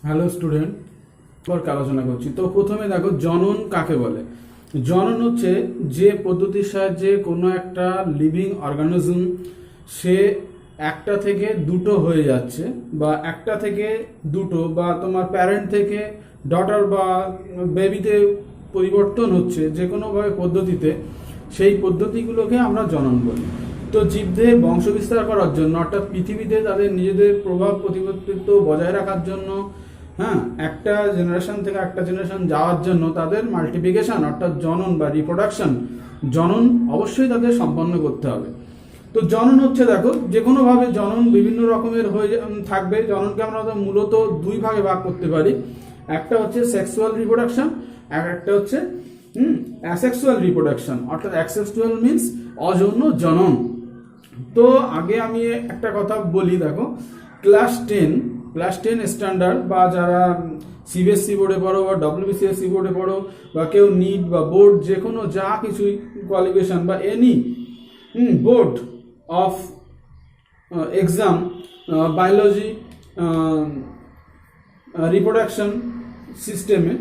Hello student, আলোচনা করছি। তো প্রথমে দেখো জনন কাকে বলে। জনন হচ্ছে যে পদ্ধতির সাহায্যে কোনো একটা লিভিং অর্গানিজম সে একটা থেকে দুটো হয়ে যাচ্ছে, বা একটা থেকে দুটো, বা তোমার প্যারেন্ট থেকে ডটার বা বেবিতে পরিবর্তন হচ্ছে যে কোনোভাবে পদ্ধতিতে, সেই পদ্ধতিগুলোকে আমরা জনন বলি। তো জীবদের বংশবিস্তার করার জন্য, অর্থাৎ পৃথিবীতে তাদের নিজেদের প্রভাব প্রতিপত্তিত্ব বজায় রাখার জন্য, একটা জেনারেশন থেকে একটা জেনারেশন যাওয়ার জন্য তাদের মাল্টিপ্লিকেশন অর্থাৎ জনন বা রিপ্রোডাকশন, জনন অবশ্যই তাদের সম্পন্ন করতে হবে। তো জনন হচ্ছে, দেখো যে কোনোভাবে জনন বিভিন্ন রকমের হয়ে থাকবে। জননকে আমরা মূলত দুই ভাগে ভাগ করতে পারি। একটা হচ্ছে সেক্সুয়াল রিপ্রোডাকশন, আর একটা হচ্ছে অ্যাসেক্সুয়াল রিপ্রোডাকশন, অর্থাৎ অ্যাসেক্সুয়াল মিনস অযৌন জনন। তো আগে আমি একটা কথা বলি, দেখো ক্লাস টেন স্ট্যান্ডার্ড, বা যারা সিবিএসসি বোর্ডে পড়ো বা ডব্লিউবিসিএসসি বোর্ডে পড়ো, বা কেউ নিট বা বোর্ড যে কোনো যা কিছুই কোয়ালিফিকেশন বা any board of exam, biology reproduction সিস্টেমে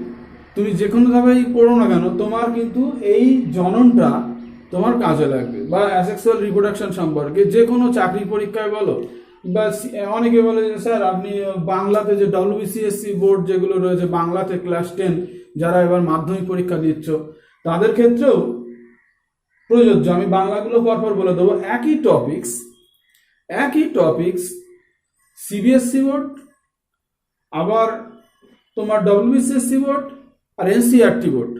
তুমি যে কোনোভাবেই পড়ো না কেন, তোমার কিন্তু এই জননটা তোমার কাজে লাগবে। বা অ্যাসেক্সুয়াল রিপ্রোডাকশন সম্পর্কে যে কোনো চাকরি পরীক্ষায় বলো, বা অনেকে বলে যে স্যার আপনি বাংলাতে যে ডব্লিউবিসিএসসি বোর্ড যেগুলো রয়েছে বাংলাতে ক্লাস 10 যারা এবার মাধ্যমিক পরীক্ষা দিচ্ছ তাদের ক্ষেত্রেও প্রযোজ্য। আমি বাংলাগুলো পরপর বলে দেবো। একই টপিকস সিবিএসসি বোর্ড, আবার তোমার ডব্লিউবিসিএসসি বোর্ড আর এনসিইআরটি বোর্ড,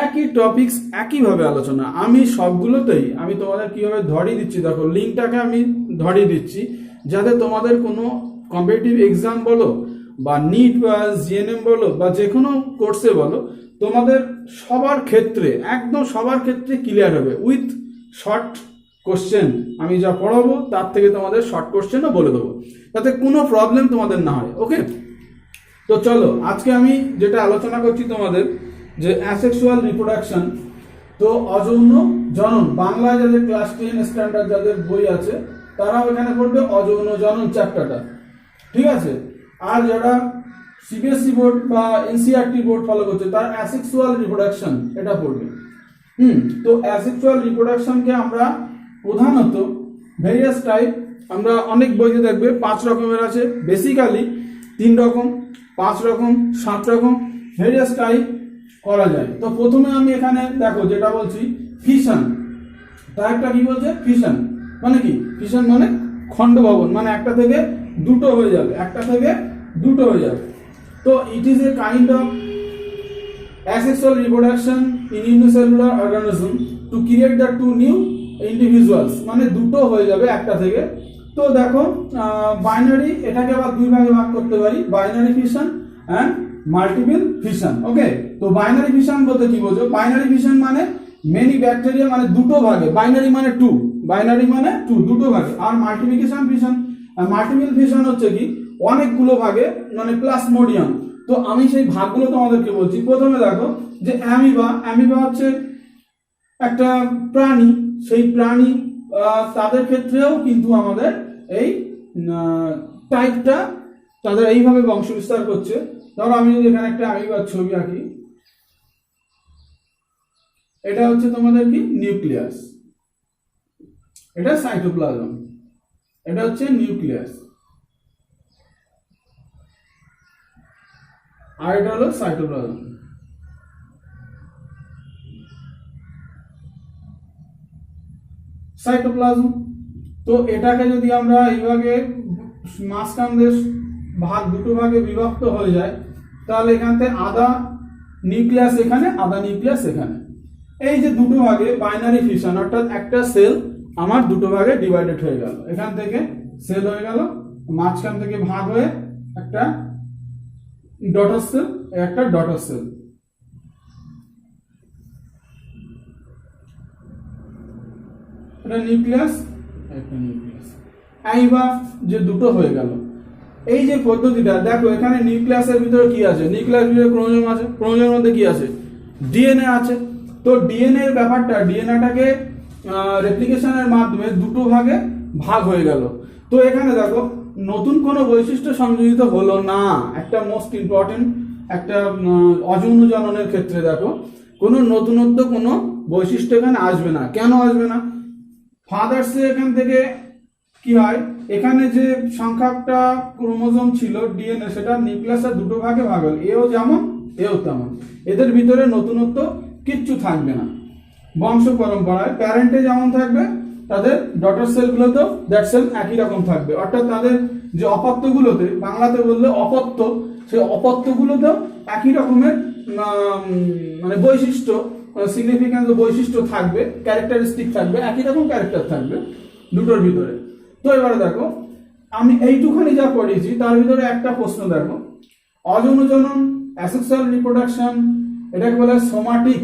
একই টপিকস একইভাবে আলোচনা। আমি সবগুলোতেই আমি তোমাদের কীভাবে ধরিয়ে দিচ্ছি, দেখো লিঙ্কটাকে আমি ধরিয়ে দিচ্ছি, যাতে তোমাদের কোনো কম্পিটিটিভ এক্সাম বলো, বা নিট বা জিএনএম বলো, বা যে কোনো কোর্সে বলো, তোমাদের সবার ক্ষেত্রে একদম সবার ক্ষেত্রে ক্লিয়ার হবে উইথ শর্ট কোশ্চেন। আমি যা পড়াবো তার থেকে তোমাদের শর্ট কোশ্চেনও বলে দেবো, যাতে কোনো প্রবলেম তোমাদের না হয়। ওকে, তো চলো আজকে আমি যেটা আলোচনা করছি তোমাদের, যে অ্যাসেক্সুয়াল রিপ্রোডাকশন। তো অযৌন জনন, বাংলায় যাদের ক্লাস 10 স্ট্যান্ডার্ড যাদের বই আছে তারা ওখানে পড়বে অযৌন জনন চ্যাপ্টারটা, ঠিক আছে। আর যারা সিবিএসসি বোর্ড বা এনসিইআরটি বোর্ড ফলো করছে তারা অ্যাসেক্সুয়াল রিপ্রোডাকশন এটা পড়বে। তো অ্যাসেক্সুয়াল রিপ্রোডাকশনকে আমরা প্রধানত ভেরিয়াস টাইপ, আমরা অনেক বইতে দেখবে 5 রকমের আছে, বেসিক্যালি 3 রকম, 5 রকম, 7 রকম ভেরিয়াস টাইপ করা যায়। তো প্রথমে আমি এখানে দেখো যেটা বলছি ফিশন, তার একটা কি বলছে ফিশন মানে কি, ফিশন মানে খণ্ড ভবন, মানে একটা থেকে দুটো হয়ে যাবে, একটা থেকে দুটো হয়ে যাবে। তো it is a kind of asexual reproduction in unicellular organism to create the two new individuals, মানে দুটো হয়ে যাবে একটা থেকে। তো দেখো বাইনারি, এটাকে আবার দুই ভাগে ভাগ করতে পারি, binary fission and multiple fission. Okay, তো বাইনারি ফিশন বলতে কি বোঝো? বাইনারি ফিশন মানে মেনি ব্যাকটেরিয়া, মানে দুটো ভাগে, বাইনারি মানে টু, বাইনারি মানে টু, দুটো ভাগে। আর মাল্টিপ্লিকেশন ফিশন, মাল্টিপল ফিশন হচ্ছে কি অনেকগুলো ভাগে, মানে প্লাজমোডিয়াম। তো আমি সেই ভাগগুলো তোমাদেরকে বলছি। প্রথমে দেখো যে অ্যামিবা হচ্ছে একটা প্রাণী, সেই প্রাণী তাদের ক্ষেত্রেও কিন্তু আমাদের এই টাইপটা তাদের এইভাবে বংশ বিস্তার করছে। ধরো আমি যদি এখানে একটা অ্যামিবার ছবি আঁকি, এটা হচ্ছে তোমাদের কি নিউক্লিয়াস, এটা সাইটোপ্লাজম, এটা হচ্ছে নিউক্লিয়াস, আর এটা হলো সাইটোপ্লাজম। তো এটাকে যদি আমরা এইভাবে মাঝখান দিয়ে ভাগ দুটো ভাগে বিভক্ত হয়ে যায়, তাহলে এখান থেকে আধা নিউক্লিয়াস এখানে, আধা নিউক্লিয়াস এখানে, এই যে দুটো ভাগে বাইনারি ফিশন, অর্থাৎ একটা সেল আমার দুটো ভাগে ডিভাইডেড হয়ে গেল, এখান থেকে সেল হয়ে গেল, মাঝখান থেকে ভাগ হয়ে একটা ডটার সেল, একটা ডটার সেল। এটা নিউক্লিয়াস, একটা নিউক্লিয়াস। এইবার যে দুটো হয়ে গেল, এই যে পদ্ধতিটা দেখো, এখানে নিউক্লিয়াসের ভিতরে কি আছে? নিউক্লিয়াসের ভিতরে ক্রোমোজোম আছে, ক্রোমোজোমের মধ্যে কি আছে? ডিএনএ আছে। তো ডিএনএ এর ব্যাপারটা, ডিএনএটাকে রেপ্লিকেশনের মাধ্যমে দুটো ভাগে ভাগ হয়ে গেল। তো এখানে দেখো নতুন কোনো বৈশিষ্ট্য সংযোজিত হলো না। একটা মোস্ট ইম্পর্টেন্ট একটা অযৌন জননের ক্ষেত্রে দেখো কোনো নতুনত্ব কোনো বৈশিষ্ট্য এখানে আসবে না। কেন আসবে না? ফাদার্সে এখান থেকে কি হয়, এখানে যে সংখ্যাটা ক্রোমোজোম ছিল ডিএনএ সেটা নিউক্লিয়াসের দুটো ভাগে ভাগ হল, এও যেমন এও তেমন। এদের ভিতরে নতুনত্ব কিচ্ছু থাকবে না। বংশ পরম্পরায় প্যারেন্টে যেমন থাকবে তাদের ডটার সেলগুলোতেও দ্যাট সেল একই রকম থাকবে। অর্থাৎ তাদের যে অপত্যগুলোতে, বাংলাতে বললে অপত্য, সেই অপত্যগুলোতেও একই রকমের মানে বৈশিষ্ট্য, সিগনিফিক্যান্স বৈশিষ্ট্য থাকবে, ক্যারেক্টারিস্টিক থাকবে, একই রকম ক্যারেক্টার থাকবে দুটোর ভিতরে। তো এবারে দেখো আমি এইটুখানি যা পড়িয়েছি তার ভিতরে একটা প্রশ্ন দেখো, অযৌন জনন, অ্যাসেক্সুয়াল রিপ্রোডাকশন, এটাকে বলে সোমাটিক।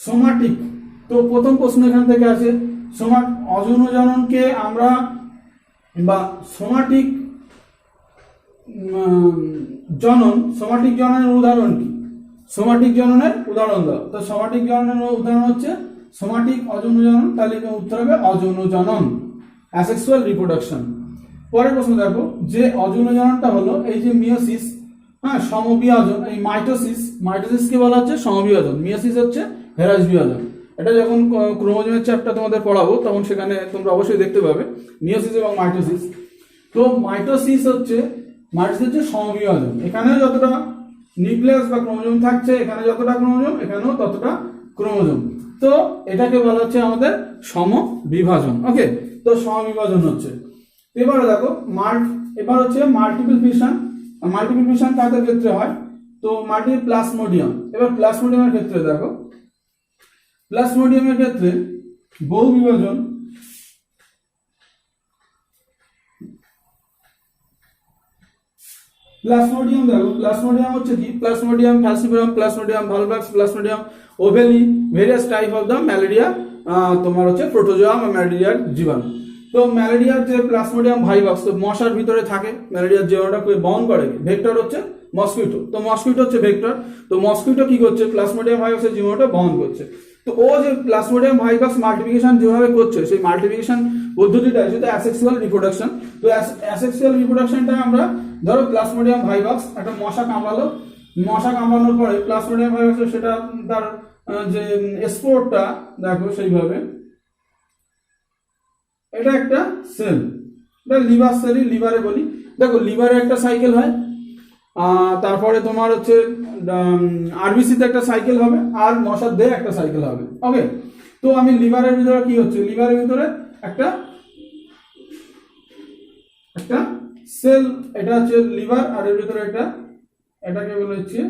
সোমাটিক, তো প্রথম প্রশ্ন এখান থেকে আছে, অযৌন জননকে আমরা বা সোমাটিক জনন, সোমাটিক জননের উদাহরণ কি? সোমাটিক জননের উদাহরণ দাও। তো সোমাটিক জননের উদাহরণ হচ্ছে সোমাটিক অযৌন জনন, তাহলে উত্তর হবে অযৌন জনন, অ্যাসেক্সুয়াল রিপ্রোডাকশন। পরের প্রশ্ন দেখো, যে অযৌন জননটা হলো এই যে মিওসিস, হ্যাঁ সমবিভাজন, এই মাইটোসিসকে বলা হচ্ছে সমবিভাজন, মিওসিস হচ্ছে হেরাস বিভাজন। এটা যখন ক্রোমোজোমের চ্যাপ্টার তোমাদের পড়াবো তখন সেখানে তোমরা অবশ্যই দেখতে পাবে মিওসিস এবং মাইটোসিস। তো মাইটোসিস হচ্ছে সমবিভাজন, এখানেও যতটা নিউক্লিয়াস বা ক্রোমোজোম থাকছে, এখানে যতটা ক্রোমোজোম এখানেও ততটা ক্রোমোজোম, তো এটাকে বলা হচ্ছে আমাদের সমবিভাজন। ওকে, তো সমবিভাজন হচ্ছে। এবারে দেখো এবার হচ্ছে মাল্টিপল ফিশন। মাল্টিপল ফিশন কাদের ক্ষেত্রে হয়? তো প্লাজমোডিয়াম। এবার প্লাজমোডিয়ামের ক্ষেত্রে দেখো, প্লাজমোডিয়ামের ক্ষেত্রে বহু বিভাজন, প্লাজমোডিয়াম দেখো, প্লাজমোডিয়াম হচ্ছে কি? Plasmodium falciparum, plasmodium vivax, plasmodium ovale, various type of the malaria, তোমার হচ্ছে প্রোটোজোয়া বা ম্যালেরিয়ার জীবাণু। তো ম্যালেরিয়ার যে প্লাজমোডিয়াম ভাইভাক্স, তো মশার ভিতরে থাকে, ম্যালেরিয়ার জীবাণুটাকে বহন করে, ভেক্টর হচ্ছে মসকিউটো। তো মসকিউটো হচ্ছে ভেক্টর, তো মসকিউটো কি করছে? প্লাজমোডিয়াম ভাইভাক্সের জীবাণুটা বহন করছে। তো ও যে প্লাজমোডিয়াম ভাইভাক্স মাল্টিপ্লিকেশন যেভাবে করছে, সেই মাল্টিপ্লিকেশন পদ্ধতিটা সেটা অ্যাসেক্সুয়াল রিপ্রোডাকশন। তো অ্যাসেক্সুয়াল রিপ্রোডাকশনটা আমরা ধরো প্লাজমোডিয়াম ভাইভাক্স একটা মশা কামড়ালো, মশা কামড়ানোর পরে প্লাজমোডিয়াম ভাইভাক্স সেটা তার যে স্পোরটা দেখো সেইভাবে, এটা একটা সেল, এটা লিভার সেলই, লিভারে বলি। দেখো লিভারে একটা সাইকেল হয়, তারপরে তোমার হচ্ছে আরবিসিতে একটা সাইকেল হবে, আর মশার দেহে একটা সাইকেল হবে। ওকে, তো আমি লিভারের ভিতরে কি হচ্ছে, লিভারের ভিতরে একটা সেল, এটা হচ্ছে লিভার, আর এর ভিতরে এটাকে বলা হচ্ছে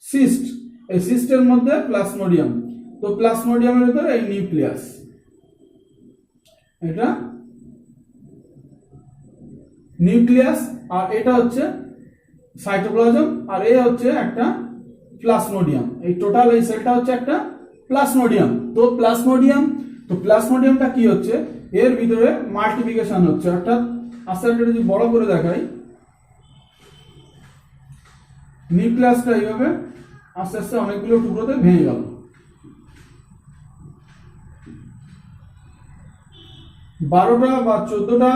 সিস্ট। এই সিস্টের মধ্যে প্লাজমোডিয়াম, তো প্লাজমোডিয়ামের ভিতরে এই নিউক্লিয়াস, এটা নিউক্লিয়াস, আর এটা হচ্ছে সাইটোপ্লাজম, আর এ হচ্ছে একটা প্লাজমোডিয়াম। এই টোটাল এই সেলটা হচ্ছে একটা প্লাজমোডিয়াম। তো প্লাজমোডিয়ামটা কি হচ্ছে, এর ভিতরে মাল্টিপ্লিকেশন হচ্ছে, অর্থাৎ আস্তে আস্তে যদি বড় করে দেখাই, নিউক্লিয়াসটা এইভাবে আস্তে আস্তে অনেকগুলো টুকরোতে ভেঙে গেল, 12টা বা 14টা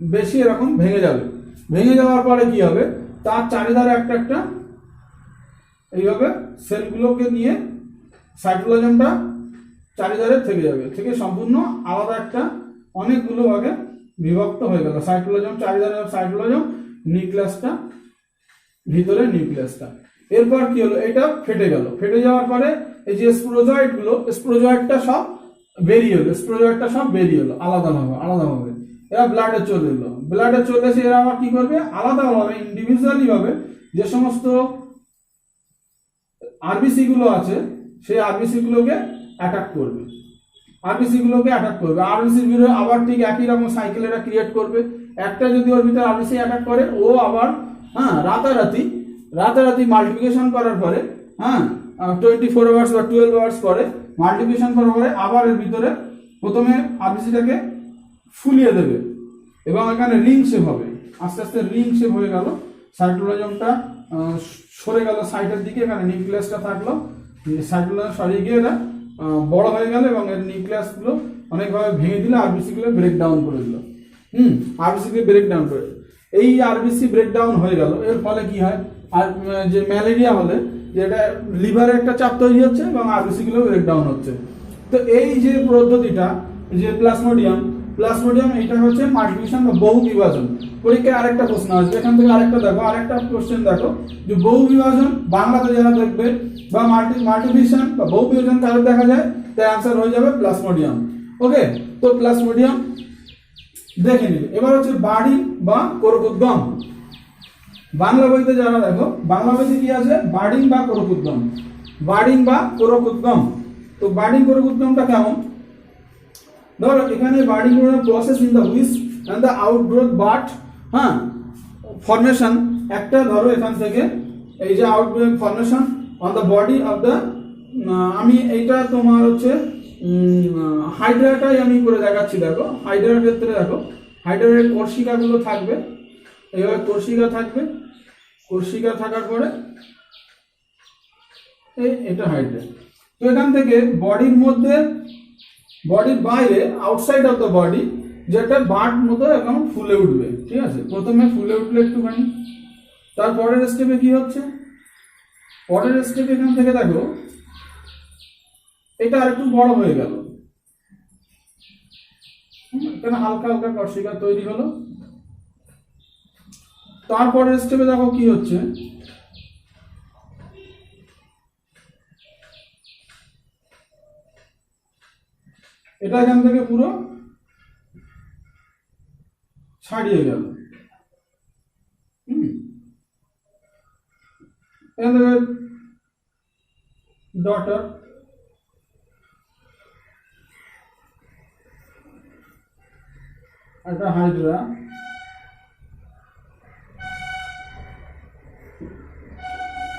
বেশি এরকম ভেঙে যাবে। ভেঙে যাওয়ার পরে কি হবে, তার চারিধারে একটা এইভাবে সেলগুলোকে নিয়ে সাইটোপ্লাজমটা চারিধারে থেকে যাবে, থেকে সম্পূর্ণ আলাদা একটা অনেকগুলো ভাগে বিভক্ত হয়ে গেল। সাইটোপ্লাজম চারিধারে সাইটোপ্লাজম, নিউক্লিয়াসটা ভিতরে নিউক্লিয়াসটা। এরপর কি হলো, এটা ফেটে গেল, ফেটে যাওয়ার পরে এই যে স্পোরোজয়েডটা সব বেরিয়ে হলো, আলাদাভাবে এরা ব্লাডে চলে এলো। ব্লাডে চলে এসে এরা আবার কি করবে, আলাদাভাবে ইন্ডিভিজুয়ালি ভাবে যে সমস্ত আরবিসি গুলো আছে সেই আরবিসি গুলোকে অ্যাটাক করবে, আরবিসি ভিতরে আবার ঠিক একই রকম সাইকেল এরা ক্রিয়েট করবে। একটা যদি ওর ভিতরে আরবিসি অ্যাটাক করে, ও আবার রাতারাতি মাল্টিপ্লিকেশন করার পরে 24 আওয়ার্স বা 12 আওয়ার্স পরে মাল্টিপ্লিকেশন করার পরে আবার এর ভিতরে প্রথমে আরবিসিটাকে ফুলিয়ে দেবে এবং এখানে রিং শেপ হবে, আস্তে আস্তে রিং শেপ হয়ে গেল, সাইটোপ্লাজমটা সরে গেল সাইডের দিকে, এখানে নিউক্লিয়াসটা থাকলো, সাইটোপ্লাজম সরিয়ে গিয়ে এরা বড় হয়ে গেল এবং এর নিউক্লিয়াসগুলো অনেকভাবে ভেঙে দিল, আরবিসি গুলো ব্রেক ডাউন করে দিল। আরবিসি কে ব্রেকডাউন করে। এই আরবিসি ব্রেকডাউন হয়ে গেল, এর ফলে কি হয়, আর যে ম্যালেরিয়া হলে যেটা লিভারে একটা চাপ তৈরি হচ্ছে এবং আরবিসি গুলো ব্রেকডাউন হচ্ছে। তো এই যে পদ্ধতিটা যে প্লাজমোডিয়াম এটা হচ্ছে মাল্টিপ্লিকেশন বা বহু বিভাজন। পরীক্ষায় আরেকটা প্রশ্ন আসবে, এখান থেকে আরেকটা দেখো, আরেকটা কোশ্চেন দেখো যে বহু বিভাজন বাংলাতে যারা দেখবে বা মাল্টিপ্লিকেশন বা বহু বিভাজন কারো দেখা যায়, তার आंसर হয়ে যাবে প্লাজমোডিয়াম। ওকে, তো প্লাজমোডিয়াম দেখে নিবে। এবার হচ্ছে বাড়ি বা কোরকোদ্গম। বাংলা বইতে যারা দেখো, বাংলা বইতে কি আছে, বার্ডিং বা কোরকোদ্গম, বার্ডিং বা কোরকোদ্গম। তো বার্ডিং কোরকোদ্গমটা কেমন, ধরো এখানে budding process in the which end the outgrowth but, হ্যাঁ, ফর্মেশন একটা, ধরো এখান থেকে এই যে outgrowth formation on the body of the, আমি এইটা তোমার হচ্ছে হাইড্রাটাই আমি করে দেখাচ্ছি। দেখো হাইড্রার ক্ষেত্রে দেখো, হাইড্রার কোর্সিকাগুলো থাকবে, এইভাবে কোর্সিকা থাকবে, কোর্সিকা থাকার পরে এটা হাইড্রা। তো এখান থেকে বডির মধ্যে, বডির বাইরে আউটসাইড অফ দ্য বডি যেটা বাট মতো এখন ফুলে উঠবে, ঠিক আছে, প্রথমে ফুলে উঠলে একটুখানি, তারপরের স্টেপে কি হচ্ছে, পরের স্টেপে এখান থেকে দেখো এটা আরেকটু বড় হয়ে গেল, এখানে হালকা হালকা কোর্সিকা তৈরি হলো। তারপরের স্টেপে দেখো কি হচ্ছে, এটা এখান থেকে পুরো ছাড়িয়ে গেল। এখান থেকে ডটার, একটা হাইড্রা,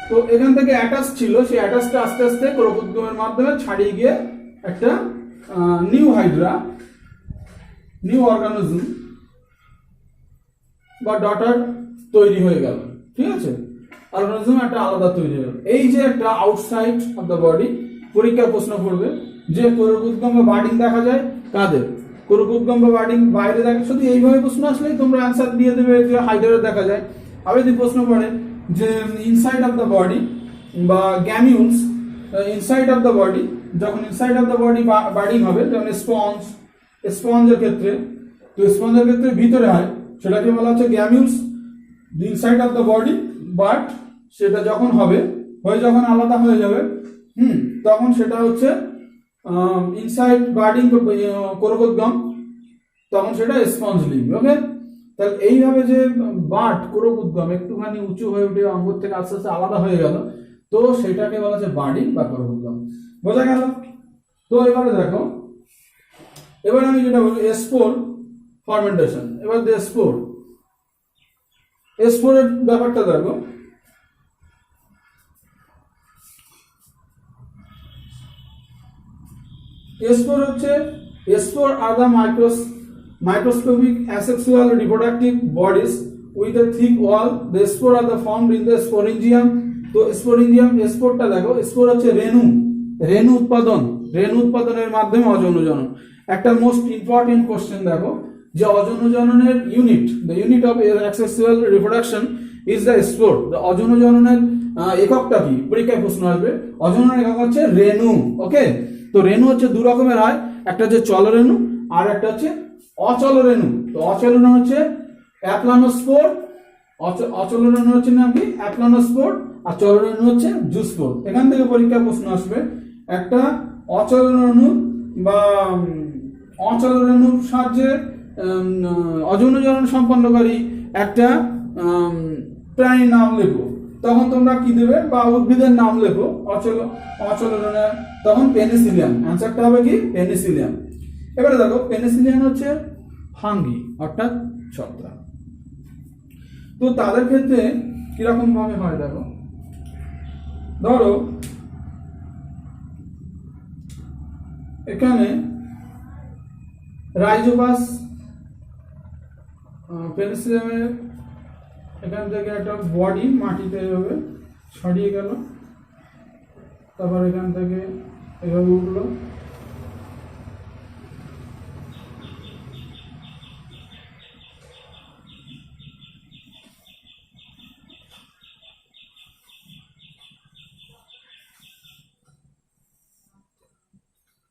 তো এখান থেকে অ্যাটাচ ছিল, সেই অ্যাটাচটা আস্তে আস্তে কোরকোদ্গমের মাধ্যমে ছাড়িয়ে গিয়ে একটা নিউ হাইড্রা, নিউ অর্গানিজম বা ডটার তৈরি হয়ে গেল, ঠিক আছে, অর্গানিজম একটা আলাদা তৈরি হয়ে গেল। এই যে একটা আউটসাইড অফ দ্য বডি, পরীক্ষার প্রশ্ন পড়বে যে কোরকোদ্গম বা বার্ডিং দেখা যায় কাদের, কোরকোদ্গম বা বার্ডিং বাইরে দেখা, শুধু এইভাবে প্রশ্ন আসলেই তোমরা অ্যান্সার দিয়ে দেবে যে হাইড্রা দেখা যায়। আবার যদি প্রশ্ন পড়ে যে ইনসাইড অফ দ্য বডি বা গ্যামিউলস ইনসাইড অফ দ্য বডি, যখন inside of the body birding হবে, যেমন স্পঞ্জের ক্ষেত্রে, তো স্পঞ্জের ক্ষেত্রে ভিতরে হয়, সেটাকে বলা হচ্ছে gemmules inside of the body, but সেটা যখন হবে, হয়ে যখন আলাদা হয়ে যাবে, তখন সেটা হচ্ছে ইনসাইড বার্ডিং কোরকোদ্গম, তখন সেটা স্পঞ্জ লিভ। ওকে, তাহলে এইভাবে যে বাট কোরকোদ্গম একটুখানি উঁচু হয়ে উঠে অঙ্গ থেকে আস্তে আস্তে আলাদা হয়ে গেল, তো সেটাকে বলা হচ্ছে বার্ডিং বা কোরকোদ্গম। বোঝা গেল? তো এবারে দেখো, এবার আমি যেটা বলি স্পোর ফার্মেন্টেশন। এবার স্পোরের ব্যাপারটা দেখো, স্পোর হচ্ছে, spore are the microscopic asexual reproductive bodies with a thick wall. The spore are the formed in the sporangium. তো স্পোরেঞ্জিয়াম, স্পোরটা দেখো, স্পোর হচ্ছে রেণু উৎপাদনের মাধ্যমে অযৌনজনন। একটা মোস্ট ইম্পর্টেন্ট কোশ্চেন দেখো, যে অযৌনজননের unit, the unit of asexual reproduction is the spore. the অযৌনজননের এককটা কি, পরীক্ষায় প্রশ্ন আসবে। অযৌনজনের একক হচ্ছে রেণু। ওকে, তো রেণু হচ্ছে দু রকমের হয়, একটা হচ্ছে চলরেণু আর একটা হচ্ছে অচলরেণু। তো অচলরেণু হচ্ছে অ্যাপ্লানোস্পোর, অচলরেণু হচ্ছে নাম কি অ্যাপ্লানোস্পোর, আর চলরেণু হচ্ছে জুস্পোর। এখান থেকে পরীক্ষা প্রশ্ন আসবে, একটা অচলরেণু বা অচলরেণুর সাহায্যে অযৌনজনন সম্পন্নকারী একটা প্রাণীর নাম লেখো, তখন তোমরা কি দেবে, বা উদ্ভিদের নাম লেখো অচলরেণু, তখন পেনিসিলিয়াম, অ্যান্সারটা হবে কি পেনিসিলিয়াম। এবারে দেখো, পেনিসিলিয়াম হচ্ছে ফাঙ্গি অর্থাৎ ছত্রাক। তো তাদের ক্ষেত্রে কিরকম ভাবে হয় দেখো, ধরো এখানে রাইজোবাস পেনিসিলিয়ামের এখান থেকে একটা বডি মাটিতে এভাবে ছড়িয়ে গেল, তারপর এখান থেকে এভাবে উঠলো,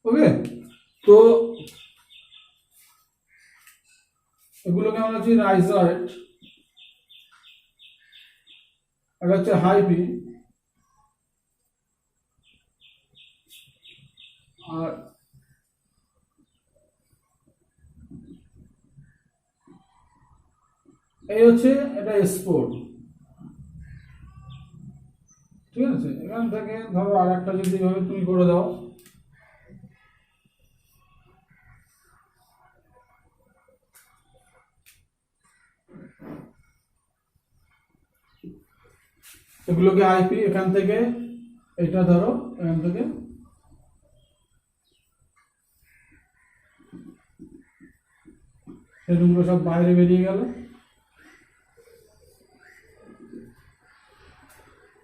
ওকে, তো এগুলোকে আমরা হচ্ছে রাইজয়েড, এটা হচ্ছে হাইপি, আর এই হচ্ছে এটা স্পোর্ট। ঠিক আছে, এখান থেকে ধরো আর একটা যদি ভাবে তুমি করে দাও, এগুলোকে আইপি, এখান থেকে এটা ধরো, এখান থেকে সেগুলো সব বাইরে বেরিয়ে গেল।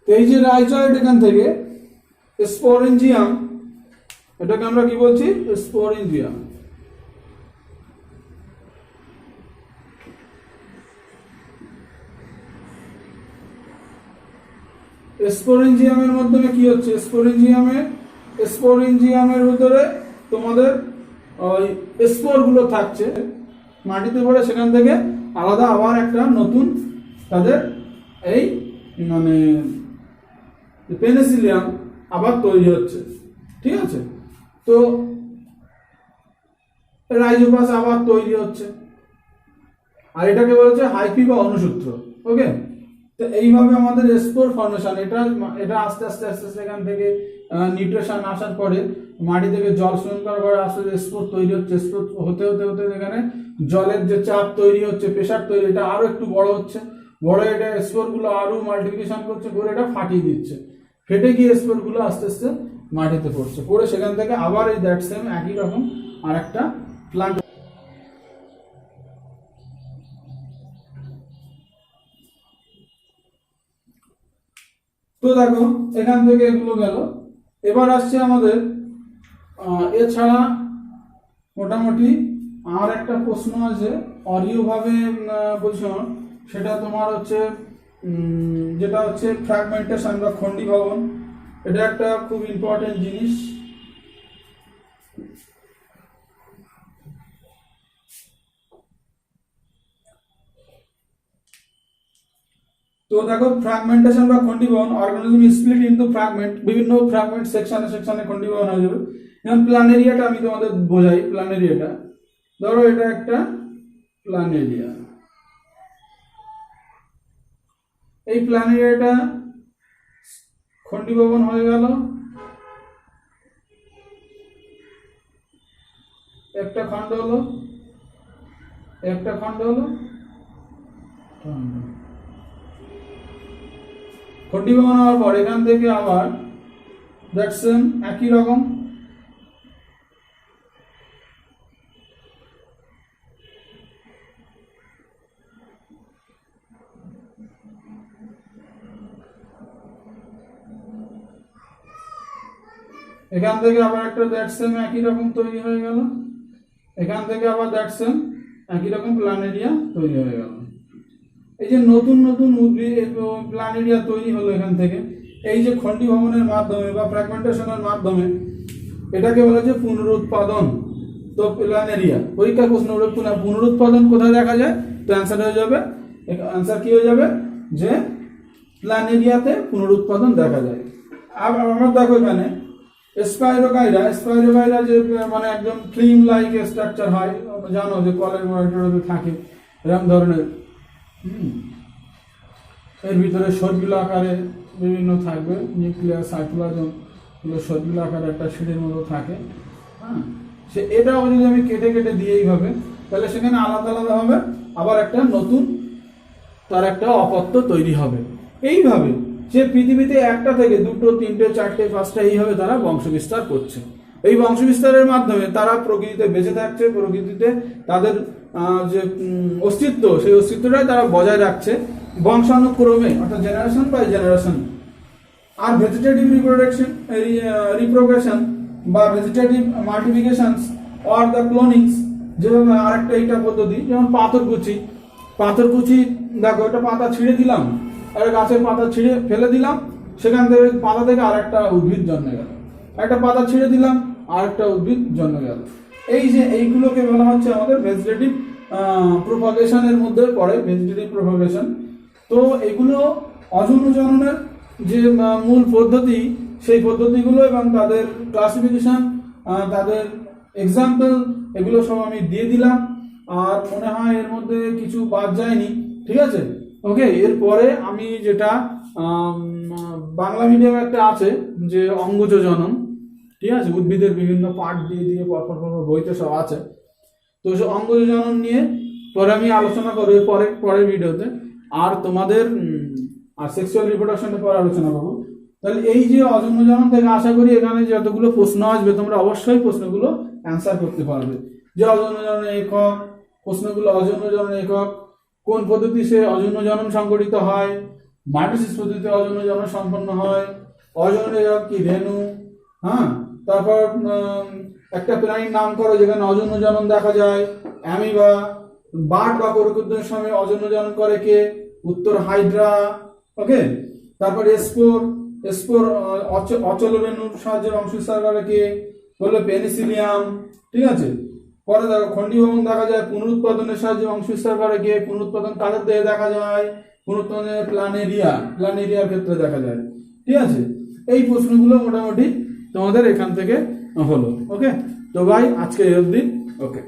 এই যে রাইজয়েড, এখান থেকে স্পোরেঞ্জিয়াম, এটাকে আমরা কি বলছি? স্পোরেঞ্জিয়াম। স্পোরেঞ্জিয়ামের মাধ্যমে কি হচ্ছে? স্পোরেঞ্জিয়ামের ভিতরে তোমাদের ওই স্পোর গুলো থাকছে, মাটিতে পড়ে সেখান থেকে আলাদা আবার একটা নতুন তাদের এই মানে পেনিসিলিয়াম আবার তৈরি হচ্ছে। ঠিক আছে, তো রাইজোপাস আবার তৈরি হচ্ছে, আর এটাকে বলছে হাইপি বা অনুসূত্র। ওকে, তো এইভাবে আমাদের স্পোর ফর্মেশন, এটা আস্তে আস্তে আস্তে আস্তে এখান থেকে নিউট্রিশন আসার পরে মাটি থেকে জল শোষণ করার পরে আস্তে আস্তে স্পোর তৈরি হচ্ছে। স্পোর হতে হতে হতে এখানে জলের যে চাপ তৈরি হচ্ছে, প্রেশার তৈরি, এটা আরো একটু বড় হচ্ছে, বড় এটা স্পোর গুলো আরো মাল্টিপ্লিকেশন করছে, করে এটা ফাটিয়ে দিচ্ছে, ফেটে গিয়ে স্পোর গুলো আস্তে আস্তে মাটিতে পড়ছে, পড়ে সেখান থেকে আবার এই দ্যাট সেম একই রকম আর একটা প্লান্ট। তো দেখো এখান থেকে এগুলো গেল। এবার আসছে আমাদের এছাড়া মোটামুটি আর একটা প্রশ্ন আছে অরিয়ভাবে বলছো, সেটা তোমার হচ্ছে যেটা হচ্ছে ফ্র্যাগমেন্টেশন বা খণ্ডীভবন। এটা একটা খুব ইম্পর্টেন্ট জিনিস। তো দেখো ফ্র্যাগমেন্টেশন বা খণ্ডীভবন, অর্গানিজম স্প্লিট ইনটু ফ্র্যাগমেন্ট, বিভিন্ন ফ্র্যাগমেন্ট সেকশনে সেকশনে খণ্ডীভবন হয়ে যাবে। যেমন প্ল্যানেরিয়াটা আমি তোমাদের বোঝাই। প্ল্যানেরিয়াটা ধরো এটা একটা প্ল্যানেরিয়া, এই প্ল্যানেরিয়াটা খণ্ডীভবন হয়ে গেল, একটা খণ্ড হলো, একটা খণ্ড হলো, খণ্ডীভবন হওয়ার পর এখান থেকে আবার দ্যাট সেম একই রকম এখান থেকে আবার একটা দ্যাট সেম একই রকম তৈরি হয়ে গেল, এখান থেকে আবার দ্যাট সেম একই রকম প্ল্যানেরিয়া তৈরি হয়ে গেল। এই যে নতুন নতুন প্ল্যানেরিয়া তৈরি হলো এখান থেকে, এই যে খণ্ডীভবনের মাধ্যমে বা ফ্র্যাগমেন্টেশনের মাধ্যমে, এটাকে বলা হচ্ছে পুনরুৎপাদন। তো প্ল্যানেরিয়া পরীক্ষার প্রশ্ন হলো পুনরুৎপাদন কোথায় দেখা যায়? তো অ্যান্সার হয়ে যাবে, অ্যান্সার কি হয়ে যাবে যে প্ল্যানেরিয়াতে পুনরুৎপাদন দেখা যায়। আবার আমরা দেখো এখানে স্পাইরোগাইরা যে মানে একদম ফিল্ম লাইক স্ট্রাকচার হয়, জানো যে কলের মনিটরে থাকে এরকম ধরনের। এর ভিতরে শর্টগুলো আকারে বিভিন্ন থাকবে, নিউক্লিয়াস সাইটোপ্লাজম এগুলো শর্টগুলো আকারে একটা শিটের মতো থাকে। হ্যাঁ, সে এটাও যদি আমি কেটে কেটে দিই এইভাবে, তাহলে সেখানে আলাদা আলাদা হবে, আবার একটা নতুন তার একটা অপত্য তৈরি হবে। এইভাবে যে পৃথিবীতে একটা থেকে দুটো তিনটে চারটে পাঁচটা এইভাবে তারা বংশবিস্তার করছে। এই বংশবিস্তারের মাধ্যমে তারা প্রকৃতিতে বেঁচে থাকছে, প্রকৃতিতে তাদের যে অস্তিত্ব, সেই অস্তিত্বটাই তারা বজায় রাখছে বংশানুক্রমে, অর্থাৎ জেনারেশন বাই জেনারেশন। আর ভেজিটেটিভ রিপ্রোগ্রেশন বা vegetative multiplications or the clonings, যেভাবে আরেকটা এইটা পদ্ধতি, যেমন পাথরকুচি দেখো, একটা পাতা ছিঁড়ে দিলাম, আর গাছের পাতা ছিঁড়ে ফেলে দিলাম, সেখান থেকে পাতা থেকে আরেকটা উদ্ভিদ জন্মে গেল। একটা পাতা ছিঁড়ে দিলাম, আর একটা উদ্ভিদ জন্মে গেল। এই যে এইগুলোকে বলা হচ্ছে আমাদের ভেজিটেটিভ প্রোপাগেশনের মধ্যে পড়ে, ভেজিটেটিভ প্রোপাগেশন। তো এগুলো অযৌন জননের যে মূল পদ্ধতি, সেই পদ্ধতিগুলো এবং তাদের ক্লাসিফিকেশন, তাদের এক্সাম্পল, এগুলো সব আমি দিয়ে দিলাম। আর মনে হয় এর মধ্যে কিছু বাদ যায়নি, ঠিক আছে? ওকে, এরপরে আমি যেটা বাংলা মিডিয়ামে একটা আছে যে অঙ্গজ জনন, ঠিক আছে, উদ্ভিদের বিভিন্ন পার্ট দিয়ে দিয়ে পরপর বইতে সব আছে। তো সে অঙ্গজ জনন নিয়ে পরে আমি আলোচনা করবো পরের ভিডিওতে। আর তোমাদের আর সেক্সুয়াল রিপ্রোডাকশনের পরে আলোচনা করবো। তাহলে এই যে অযৌন জনন থেকে আশা করি এখানে যতগুলো প্রশ্ন আসবে তোমরা অবশ্যই প্রশ্নগুলো অ্যান্সার করতে পারবে। যে অযৌন জননের একক, প্রশ্নগুলো অযৌন জননের একক, কোন পদ্ধতিতে অযৌন জনন সংঘটিত হয়, মাইটোসিস পদ্ধতিতে অযৌন জনন সম্পন্ন হয়, অযৌন একক কি রেণু, হ্যাঁ, তারপর একটা প্রাণীর নাম করো যেখানে অযৌন জনন দেখা যায়, অ্যামিবা, বাট বা করকুদ্দের সময় অযৌন জনন করে কে, উত্তর হাইড্রা। ওকে, তারপর স্পোর অচল রেণুর সাহায্যে বংশবিস্তার করে কে, বললো পেনিসিলিয়াম, ঠিক আছে। পরে দেখো খন্ডিভবন দেখা যায় পুনরুৎপাদনের সাহায্যে বংশবিস্তার করে কে, পুনরুৎপাদন কাদের দেহে দেখা যায়, পুনরুৎপাদনের প্ল্যানেরিয়ার ক্ষেত্রে দেখা যায়, ঠিক আছে। এই প্রশ্নগুলো মোটামুটি তোমাদের এখান থেকে হলো। ওকে, তো ভাই আজকে এই অবধি। ওকে।